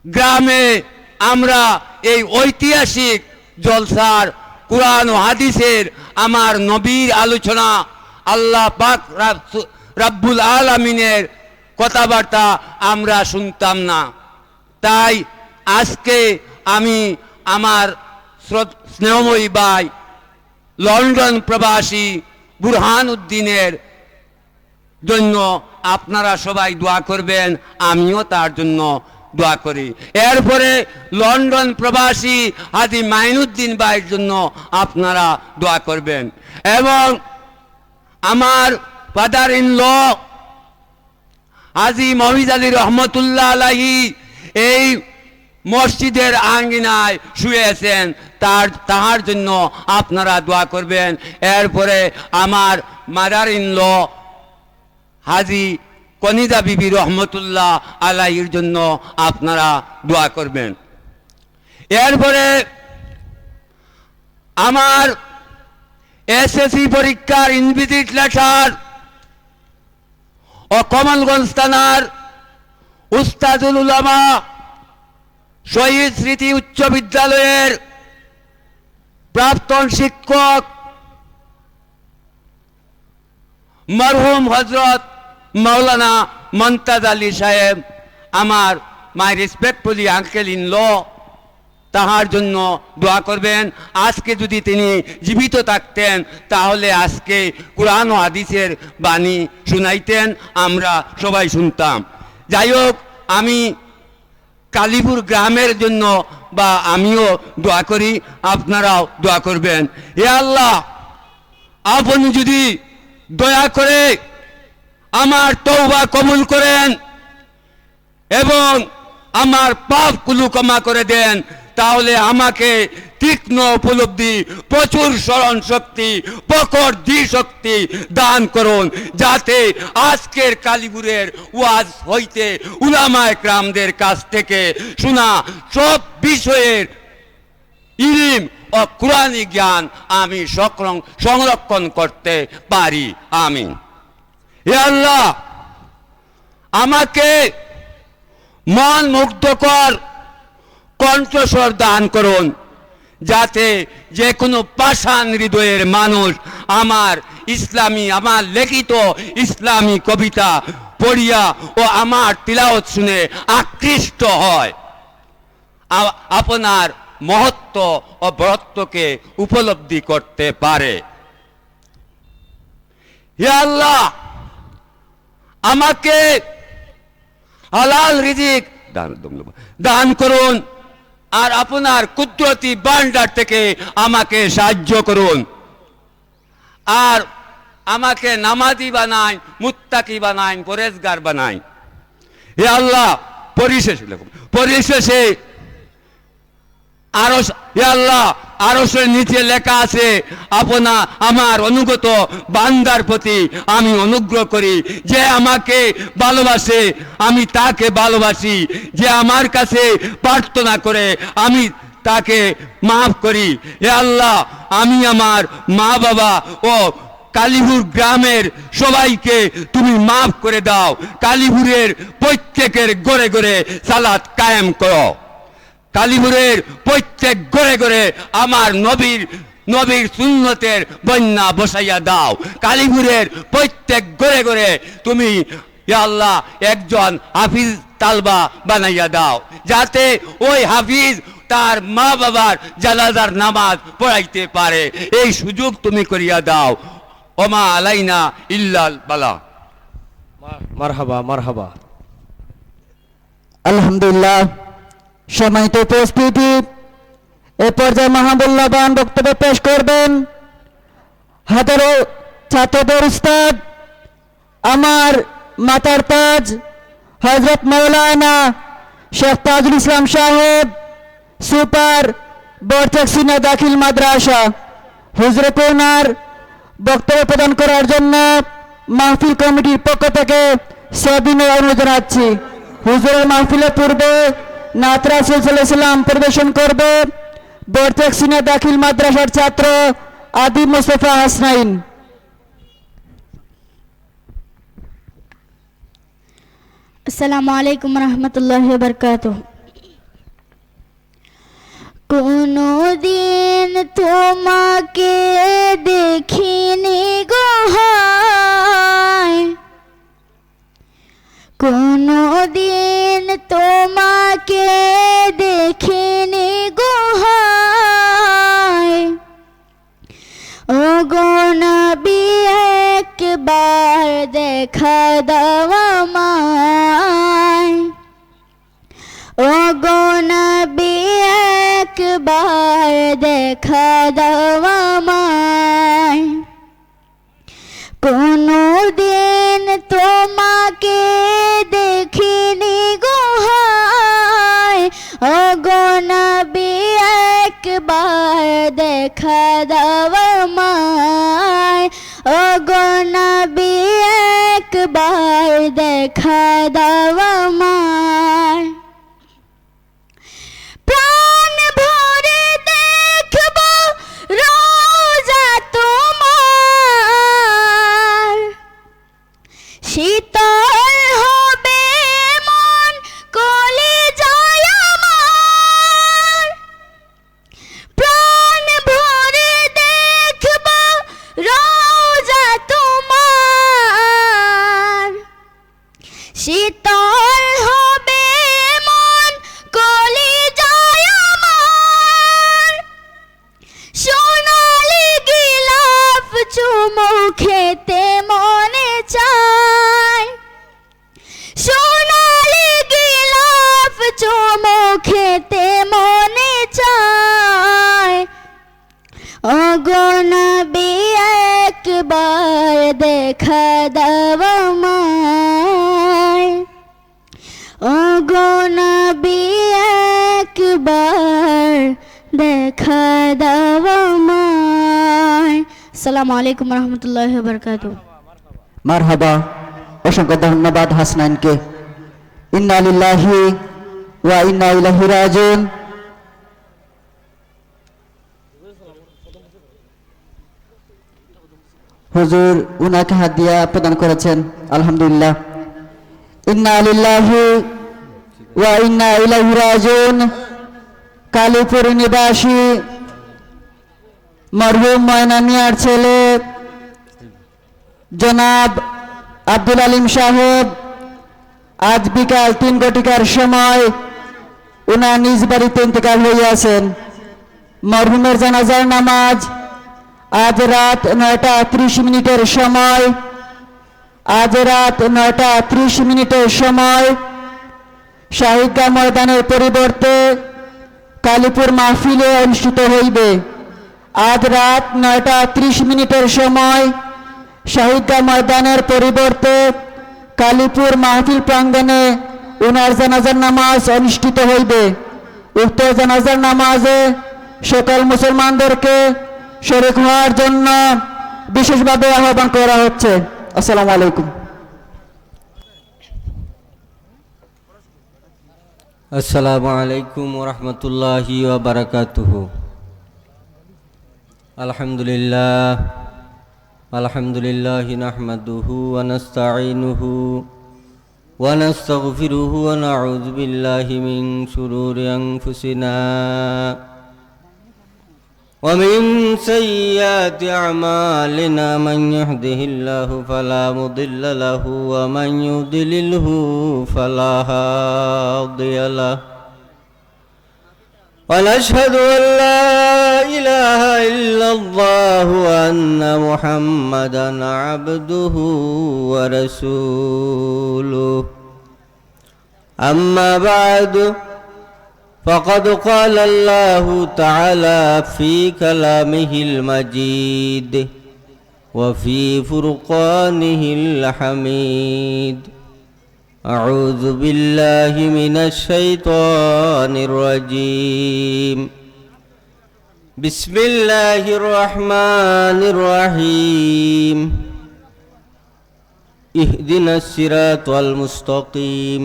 গ্রামে আমরা এই ঐতিহাসিক জলসার কুরআন ও হাদিসের আমার নবীর আলোচনা আল্লাহ পাক রাব্বুল আলামিনের কথাবার্তা আমরা শুনতাম না। তাই আজকে আমি আমার স্নেহময়ী ভাই লন্ডন প্রবাসী বুরহান উদ্দিনের জন্য আপনারা সবাই দোয়া করবেন, আমিও তার জন্য দোয়া করি। এরপরে লন্ডন প্রবাসী হাজী মাইনুদ্দিন ভাইয়ের জন্য আপনারা দোয়া করবেন এবং আমার ফাদার ইন ল হাজী মহিদ আলী রহমতুল্লাহ আলাইহি এই মসজিদের আঙ্গিনায় শুয়েছেন, তাহার জন্য আপনারা দোয়া করবেন। এরপরে আমার মাদার ইন ল হাজী কনিজা বিবি রহমতুল্লাহ আলাইহির জন্য আপনারা দোয়া করবেন। এরপরে আমার এসএসসি পরীক্ষার ইনভিজিলেটর ও কমলগঞ্জ থানার উস্তাদুল উলামা শহীদ স্মৃতি উচ্চ বিদ্যালয়ের প্রাক্তন শিক্ষক মরহুম হযরত মাওলানা মমতাজ আলী সাহেব, আমার মাই রেসপেক্টফুলি আঙ্কেল ইন ল, তাহার জন্য দোয়া করবেন। আজকে যদি তিনি জীবিত থাকতেন তাহলে আজকে কুরআন ও হাদিসের বাণী শুনাইতেন, আমরা সবাই শুনতাম। যাই হোক, আমি কালীপুর গ্রামের জন্য বা আমিও দোয়া করি, আপনারাও দোয়া করবেন। হে আল্লাহ, আপনি যদি দয়া করে আমার তওবা কবুল করেন এবং আমার পাপগুলো ক্ষমা করে দেন, তাহলে আমাকে তীক্ষ্ণ উপলব্ধি, প্রচুর স্মরণ শক্তি, প্রখর দৃষ্টিশক্তি দান করুন, যাতে আজকের কালীপুরের ওয়াজ হইতে উলামায়ে কেরামদের কাছ থেকে শোনা সব বিষয়ের ইলম ও কুরআনী জ্ঞান আমি সংরক্ষণ করতে পারি। আমিন। হে আল্লাহ, আমাকে মন মুগ্ধকর কণ্ঠস্বর দান করুন, যাতে যে কোনো পাষাণ হৃদয়ের মানুষ আমার লিখিত ইসলামী কবিতা পড়িয়া ও আমার তিলাওয়াত শুনে আকৃষ্ট হয়, আপনার মহত্ব ও বরত্বকে উপলব্ধি করতে পারে। হে আল্লাহ, আমাকে হালাল রিজিক দান করুন আর আপনার কুদরতি ভান্ডার থেকে আমাকে সাহায্য করুন, আর আমাকে নামাজি বানাই, মুত্তাকি বানাই, পরেজগার বানাই। হে আল্লাহ, পরিশেষে আরশের নিচে লেখা আছে, আমার অনুগত বান্দার প্রতি আমি অনুগ্রহ করি, যে আমাকে ভালোবাসে আমি তাকে ভালোবাসি, যে আমার কাছে প্রার্থনা করে আমি তাকে মাফ করি। হে আল্লাহ, আমি আমার মা বাবা ও কালীপুর গ্রামের সবাইকে তুমি মাফ করে দাও। কালীপুরের প্রত্যেকের ঘরে ঘরে সালাত কায়েম করো। কালীপুরের প্রত্যেক ঘরে ঘরে আমার নবীর সুন্নতের বন্যা বসাইয়া দাও। কালীপুরের প্রত্যেক ঘরে ঘরে তুমি ইয়া আল্লাহ একজন হাফিজ তালবা বানাইয়া দাও, যাতে ওই হাফিজ তার মা বাবার জানাজার নামাজ পড়াইতে পারে। এই সুযোগ তুমি করিয়া দাও। ওমা আলাইনা ইল্লাল বালা। মারহাবা মারহাবা। আলহামদুলিল্লাহ। সম্মানিত উপস্থিতি, এ পর্যায়ে মহামূল্যবান বক্তব্য পেশ করবেন হাজারো ছাত্রদের উস্তাদ, আমার মাতার তাজ হযরত মাওলানা শেখ তাজুল ইসলাম সাহেব, সুপার বরচেকসিনা দাখিল মাদ্রাসা। হুজুরকে ওনার বক্তব্য প্রদান করার জন্য মাহফিল কমিটির পক্ষ থেকে সবিনয় অনুরোধ জানাচ্ছি। হুজুরের মাহফিলের পূর্বে নাত রাসূল সাল্লাল্লাহু আলাইহি ওয়াসাল্লাম পরিবেশন করবে বরচেকসিনা দাখিল মাদ্রাসার ছাত্র আদি মুস্তাফা হাসনাইন। আসসালামু আলাইকুম ওয়া রাহমাতুল্লাহি ওয়া বারাকাতুহু। কোনো দিন তোমাকে দেখিনি গো হায়, কোনো দিন তোমাকে দেখিনি গো হায়। ওগো নবী একবার দেখা দাও আমায়, ওগো নবী একবার দেখা দাও আমায়। কোনো দিন তোমাকে দেখিনি গো হায়, ওগো নবী একবার দেখা দাও আমায়, ওগো নবী একবার দেখা দাও আমায়। প্রাণ ভরে দেখব রোজা তোমার, শীতল হবে মন কলিজায় আমার। প্রাণ ভরে দেখব রোজা তোমার, শীতল হবে মন কলিজায় আমার। সোনালি গিলাফ চুমু খেতে মনে চায়, সোনালি গিলাফ চুমু খেতে মনে চায়। ওগো নবী একবার দেখা দাও আমায়, ওগো নবী একবার দেখা দাও আমায়। আসসালামু আলাইকুম রহমতুল্লাহি ওয়া বারাকাতুহু। মারহাবা, অসংখ্য ধন্যবাদ হাসনাইনকে। ইন্না লিল্লাহি ওয়া ইন্না ইলাইহি রাজিউন। হুজুর উনাকে হাদিয়া প্রদান করেছেন, আলহামদুলিল্লাহ। ইন্না লিল্লাহি ওয়া ইন্না ইলাইহি রাজিউন। কালীপুর নিবাসী মরহুম ময়না মিয়ার ছেলে জনাব আব্দুল আলিম সাহেব আজ বিকাল 3 ঘটিকার সময় উনার নিজ বাড়িতে ইন্তেকাল হইয়াছেন। মরহুমের জানাজার নামাজ আজ রাত 9:30 সময়, আজ রাত 9:30 সময় শাহিদগাঁ ময়দানের পরিবর্তে কালীপুর মাহফিলে অনুষ্ঠিত হইবে। আজ রাত 9:30 সময় শাহিদগাঁ ময়দানের পরিবর্তে কালীপুর মাহফিল প্রাঙ্গণে উনার জানাজার নামাজ অনুষ্ঠিত হইবে। উক্ত জানাজার নামাজে সকল মুসলমানদেরকে শরীক হওয়ার জন্য বিশেষভাবে আহ্বান করা হচ্ছে। আসসালামু আলাইকুম। আসসালামু আলাইকুম ওয়া রাহমাতুল্লাহি ওয়া বারাকাতুহু। আলহামদুলিল্লাহ নাহমাদুহু ওয়া নাস্তাঈনুহু ওয়া নাস্তাগফিরুহু ওয়া নাউযু বিল্লাহি মিন শুরুরি আনফুসিনা ওয়া মিন সাইয়্যাতি আমালিনা মান ইয়াহদিহিল্লাহু ফালা মুদিল্লা লাহু ওয়া মান ইউদ্লিলহু ফালা হাদিয়া লাহু। ونشهد أن لا إله إلا الله وأن محمدا عبده ورسوله. أما بعد فقد قال الله تعالى في كلامه المجيد وفي فرقانه الحميد. أعوذ بالله من الشيطان الرجيم. بسم الله الرحمن الرحيم. اهدنا الصراط المستقيم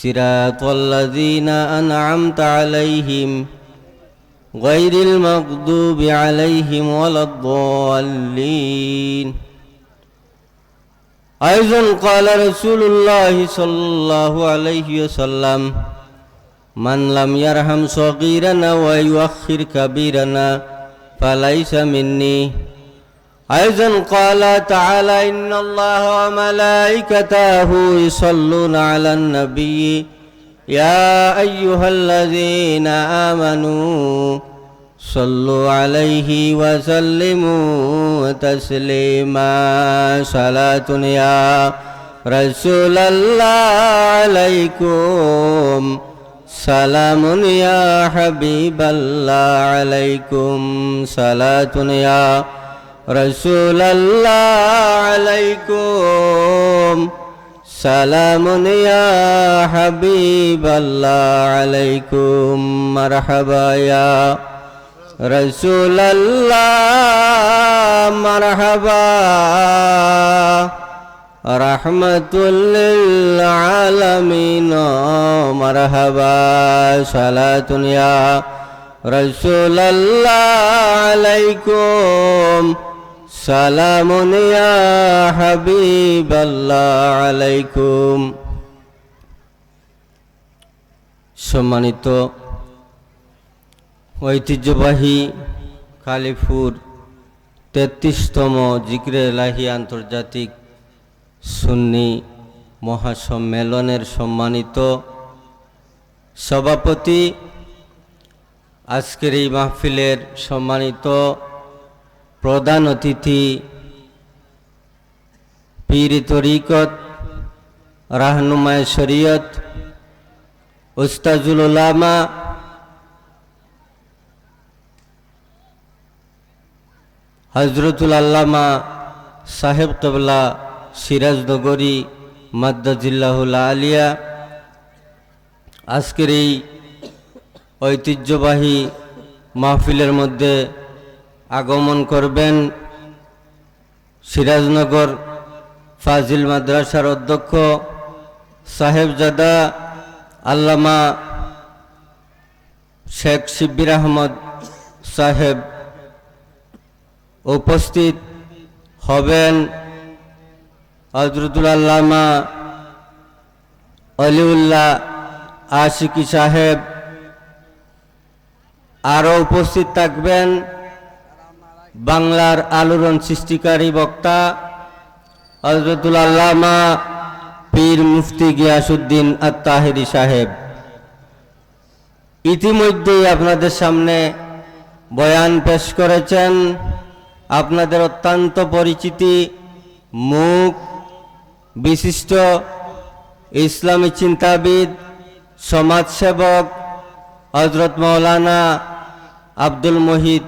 صراط الذين أنعمت عليهم غير المغضوب عليهم ولا الضالين. أيضا قال رسول الله صلى الله عليه وسلم মান লাম ইয়ারহাম সগীরানা ওয়া ইউআখির কাবীরানা ফালাইসা মিন্নি। أيضا قال تعالى إن الله وملائكته يصلون على النبي يا أيها الذين آمنوا صلوا عليه وسلموا تسليما صلاة يا رسول الله عليكم سلام يا حبيب الله عليكم صلاة يا رسول الله عليكم سلام يا حبيب الله عليكم مرحبا يا رسول الله مرحبا رحمة للعالمين مرحبا صلاة يا رسول الله عليكم سلام يا حبيب الله عليكم। সম্মানিত ঐতিহ্যবাহী কালিপুর ৩৩তম জিকরে এলাহি আন্তর্জাতিক সুন্নি মহাসম্মেলনের সম্মানিত সভাপতি, আজকের এই মাহফিলের সম্মানিত প্রধান অতিথি, পীর তরিকত রাহনুমায়ে শরীয়ত উস্তাজুল উলামা হযরতুল আল্লামা সাহেব কিবলা সিরাজনগরী মাদ্দাজিল্লাহুল আলিয়া, আজকের এই ঐতিহ্যবাহী মাহফিলের মধ্যে আগমন করবেন সিরাজনগর ফাজিল মাদ্রাসার অধ্যক্ষ সাহেবজাদা আল্লামা শেখ শিব্বির আহমদ সাহেব। উপস্থিত হবেন হযরতুল আল্লামা অলিউল্লাহ আশিকি সাহেব। আরও উপস্থিত থাকবেন বাংলার আলোড়ন সৃষ্টিকারী বক্তা হযরতুল আল্লামা পীর মুফতি গিয়াসউদ্দিন আত-তাহেরি সাহেব। ইতিমধ্যেই আপনাদের সামনে বয়ান পেশ করেছেন আপনাদের অত্যন্ত পরিচিতি মুখ বিশিষ্ট ইসলামী চিন্তাবিদ, সমাজসেবক হযরত মাওলানা আব্দুল মুহিত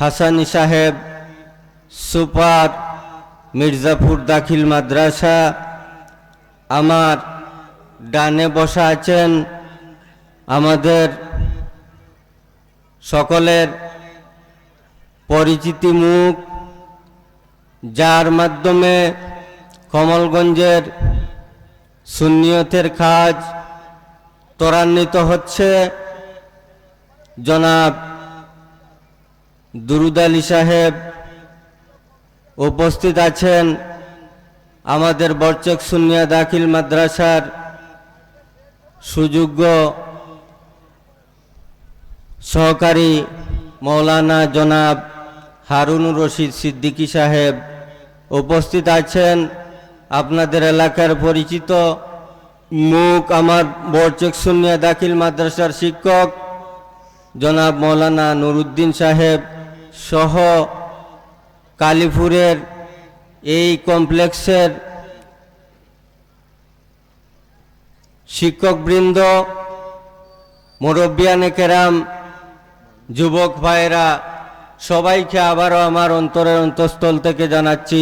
হাসানী সাহেব, সুপার মির্জাপুর দাখিল মাদ্রাসা। আমার ডানে বসা আছেন আমাদের সকলের পরিচিতি মুখ, যার মাধ্যমে কমলগঞ্জের সুন্নিয়তের কাজ ত্বরান্বিত হচ্ছে, জনাব দুরুদ আলী সাহেব। উপস্থিত আছেন আমাদের বরচক সুন্নিয়া দাখিল মাদ্রাসার সুযোগ্য সহকারী মৌলানা জনাব হারুনুর রশিদ সিদ্দিকী সাহেব। উপস্থিত আছেন আপনাদের এলাকার পরিচিত মুখ আমার বরচক সুন্নিয়া দাখিল মাদ্রাসার শিক্ষক জনাব মৌলানা নুরুদ্দিন সাহেব সহ কালিপুরের এই কমপ্লেক্সের শিক্ষকবৃন্দ, মুরব্বিয়ানে কেরাম, যুবক ভাইরা, সবাইকে আবারও আমার অন্তরের অন্তঃস্থল থেকে জানাচ্ছি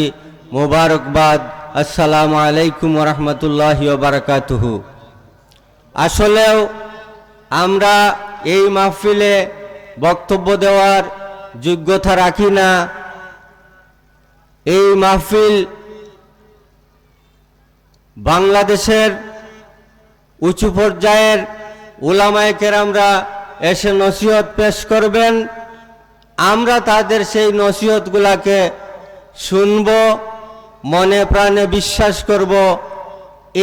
মোবারকবাদ। আসসালামু আলাইকুম ওয়া রাহমাতুল্লাহি ওয়া বারাকাতুহু। আসলেও আমরা এই মাহফিলে বক্তব্য দেওয়ার যোগ্যতা রাখি না। এই মাহফিল বাংলাদেশের উঁচু পর্যায়ের উলামায়ে কেরামরা এসে নসিহত পেশ করবেন, আমরা তাদের সেই নসিহতগুলাকে শুনব, মনে প্রাণে বিশ্বাস করব।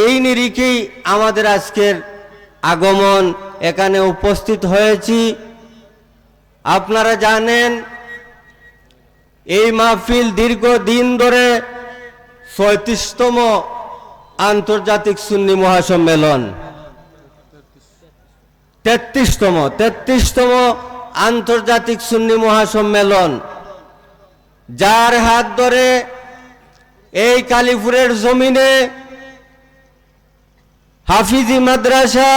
এই নিরিখেই আমাদের আজকের আগমন এখানে উপস্থিত হয়েছি। আপনারা জানেন এই মাহফিল দীর্ঘদিন ধরে ৩৬তম আন্তর্জাতিক সুন্নি মহাসম্মেলন, ৩৩তম আন্তর্জাতিক সুন্নি মহাসম্মেলন, যার হাত ধরে এই কালীপুরের জমিনে হাফিজি মাদ্রাসা,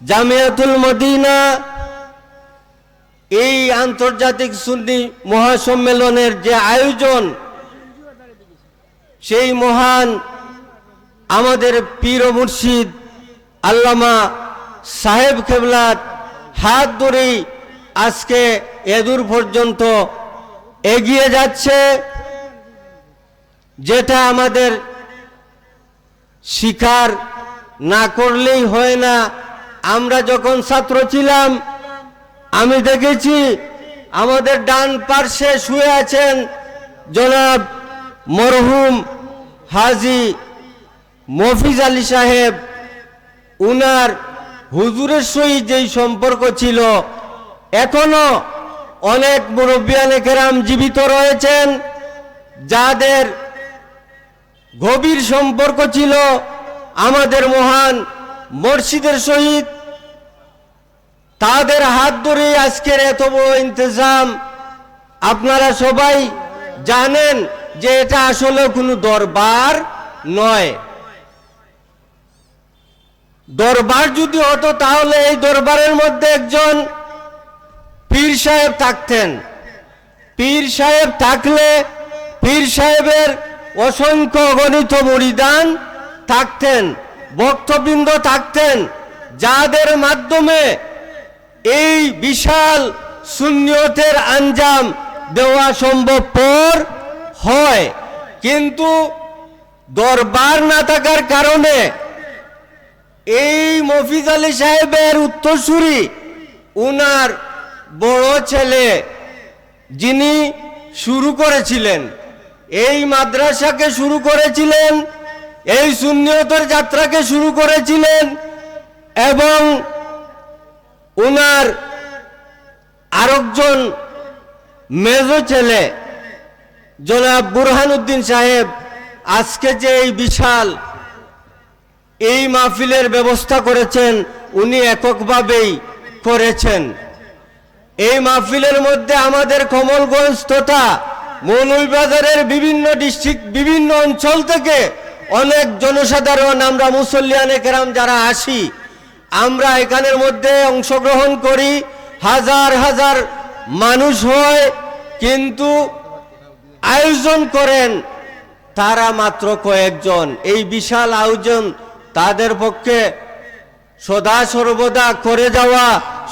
জামিয়াতুল মদিনা এই আন্তর্জাতিক সুন্নি মহাসম্মেলনের যে আয়োজন, সেই মহান আমাদের পীর ও মুর্শিদ আল্লামা সাহেব কেবলার হাত ধরেই আজকে এদূর পর্যন্ত এগিয়ে যাচ্ছে, যেটা আমাদের স্বীকার না করলেই হয় না। আমরা যখন ছাত্র ছিলাম আমি দেখেছি আমাদের ডান পার্শ্বে শুয়ে আছেন জনাব মরহুম হাজী মফিজ আলী সাহেব। উনার হুজুরের সহিত যেই সম্পর্ক ছিল, এখনো অনেক মুরব্বিয়ানে কেরাম জীবিত রয়েছেন যাদের গভীর সম্পর্ক ছিল আমাদের মহান মুর্শিদের সহিত। তাদের হাত ধরে আজকের এত বড় ইন্তজাম। আপনারা সবাই জানেন যে এটা আসলে কোনো দরবার নয়। দরবার যদি হতো তাহলে এই দরবারের মধ্যে একজন পীর সাহেব থাকতেন। পীর সাহেব থাকলে পীর সাহেবের অসংখ্য অগণিত মুরিদান থাকতেন, ভক্তবৃন্দ থাকতেন, যাদের মাধ্যমে এই বিশাল সুন্নিয়তের আঞ্জাম দেওয়া সম্ভবপর হয়। কিন্তু দরবার না থাকার কারণে এই মফিজ আলী সাহেবের উত্তরসূরি উনার বড় ছেলে, যিনি শুরু করেছিলেন এই মাদ্রাসাকে, শুরু করেছিলেন এই সুন্নিয়তের যাত্রাকে শুরু করেছিলেন, এবং উনার আরেকজন মেজ ছেলে জনাব বুরহানুদ্দিন সাহেব আজকে যে এই বিশাল এই মাহফিলের ব্যবস্থা করেছেন, উনি এককভাবেই করেছেন। এই মাহফিলের মধ্যে আমাদের কমলগঞ্জ তথা মৌলভীবাজারের বিভিন্ন ডিস্ট্রিক্ট, বিভিন্ন অঞ্চল থেকে অনেক জনসাধারণ, আমরা মুসল্লিয়ানে কেরাম যারা আসি, আমরা এখানের মধ্যে অংশগ্রহণ করি। হাজার হাজার মানুষ হয়, কিন্তু আয়োজন করেন তারা মাত্র কয়েকজন। এই বিশাল আয়োজন তাদের পক্ষে সদা সর্বদা করে যাওয়া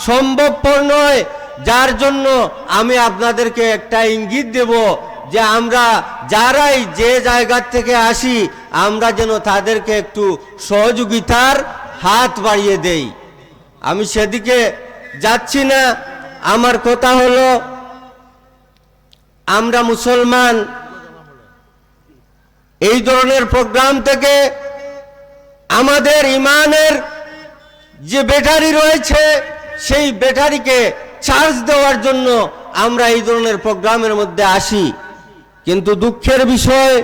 সম্ভবপর নয়, যার জন্য আমি আপনাদেরকে একটা ইঙ্গিত দেব যে আমরা যারাই যে জায়গার থেকে আসি, আমরা যেন তাদেরকে একটু সহযোগিতার হাত বাড়িয়ে দেই। আমি সেদিকে যাচ্ছি না। আমার কথা হলো, আমরা মুসলমান, এই ধরনের প্রোগ্রাম থেকে আমাদের ইমানের যে ব্যাটারি রয়েছে, সেই ব্যাটারিকে চার্জ দেওয়ার জন্য আমরা এই ধরনের প্রোগ্রামের মধ্যে আসি। কিন্তু দুঃখের বিষয়,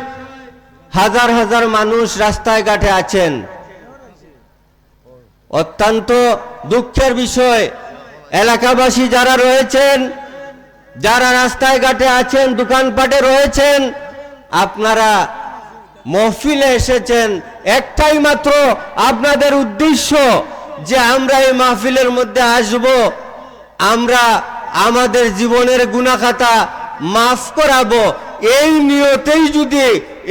হাজার হাজার মানুষ রাস্তায় ঘাটে আছেন। অত্যন্ত দুঃখের বিষয়, এলাকাবাসী যারা রয়েছেন, যারা রাস্তায় ঘাটে আছেন, দোকানপাটে রয়েছেন, আপনারা মহফিলে এসেছেন একটাই মাত্র আপনাদের উদ্দেশ্য যে আমরা এই মাহফিলের মধ্যে আসব, আমরা আমাদের জীবনের গুনাহখাতা মাফ করাবো। এই নিয়তেই যদি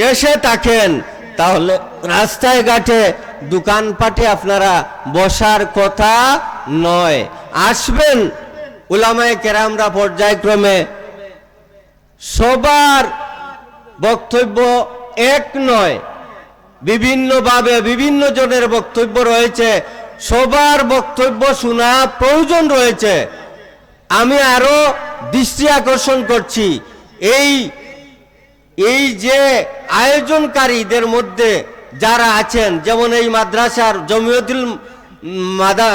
এসে থাকেন, তাহলে রাস্তায় ঘাটে দোকানপাটে আপনারা বসার কথা নয়। আসবেন, উলামায়ে কেরামরা পর্যায়ক্রমে, সবার বক্তব্য এক নয়, বিভিন্নভাবে বিভিন্ন জনের বক্তব্য রয়েছে, সবার বক্তব্য শোনা প্রয়োজন রয়েছে। আমি আরো দৃষ্টি আকর্ষণ করছি, এই যে আয়োজনকারীদের মধ্যে যারা আছেন, যেমন এই মাদ্রাসার জমিয়তুল মাদা